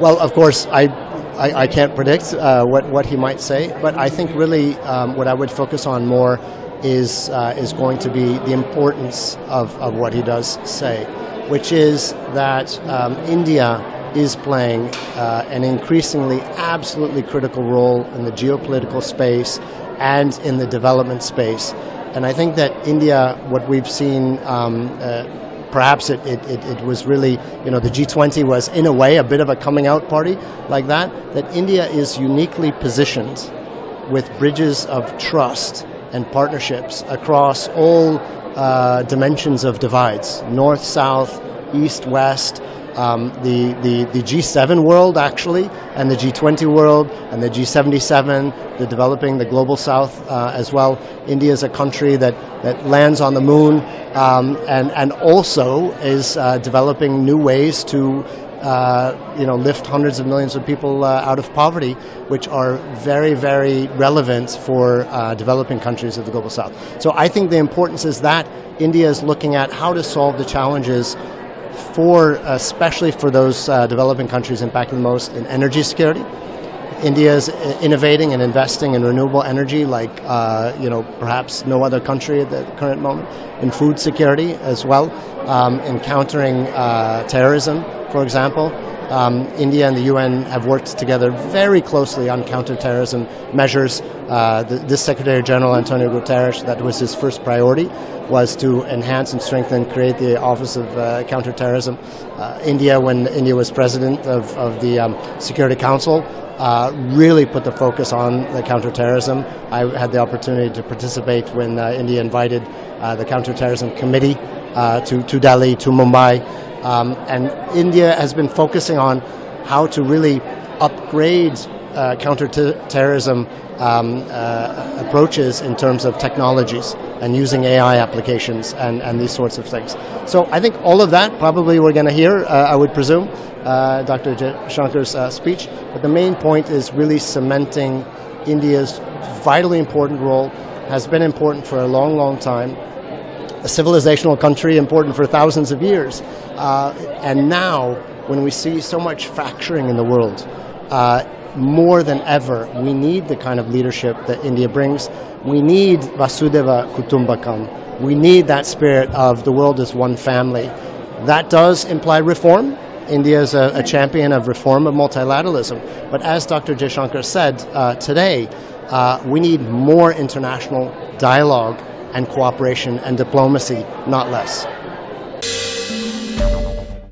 Well, of course, I can't predict what he might say, but I think really what I would focus on more is going to be the importance of what he does say, which is that India is playing an increasingly absolutely critical role in the geopolitical space and in the development space. And I think that India, what we've seen, perhaps it was really, the G20 was in a way a bit of a coming out party like that India is uniquely positioned with bridges of trust and partnerships across all dimensions of divides, north, south, east, west, the G7 world actually, and the G20 world, and the G77, the global south as well. India is a country that lands on the moon and also is developing new ways to lift hundreds of millions of people out of poverty, which are very, very relevant for developing countries of the global south. So I think the importance is that India is looking at how to solve the challenges especially for those developing countries impacted the most in energy security. India is innovating and investing in renewable energy like perhaps no other country at the current moment. In food security as well, in countering terrorism, for example. India and the UN have worked together very closely on counterterrorism measures. This Secretary General, Antonio Guterres, that was his first priority, was to enhance and strengthen, create the Office of Counterterrorism. India, when India was president of the Security Council, really put the focus on the counterterrorism. I had the opportunity to participate when India invited the Counterterrorism Committee to Delhi, to Mumbai. And India has been focusing on how to really upgrade counterterrorism approaches in terms of technologies and using AI applications and these sorts of things. So I think all of that probably we're going to hear, I would presume, Dr. Jaishankar's speech. But the main point is really cementing India's vitally important role, has been important for a long, long time. A civilizational country, important for thousands of years. And now, when we see so much fracturing in the world, more than ever, we need the kind of leadership that India brings. We need Vasudhaiva Kutumbakam. We need that spirit of the world as one family. That does imply reform. India is a champion of reform, of multilateralism. But as Dr. Jaishankar said today, we need more international dialogue and cooperation and diplomacy, not less.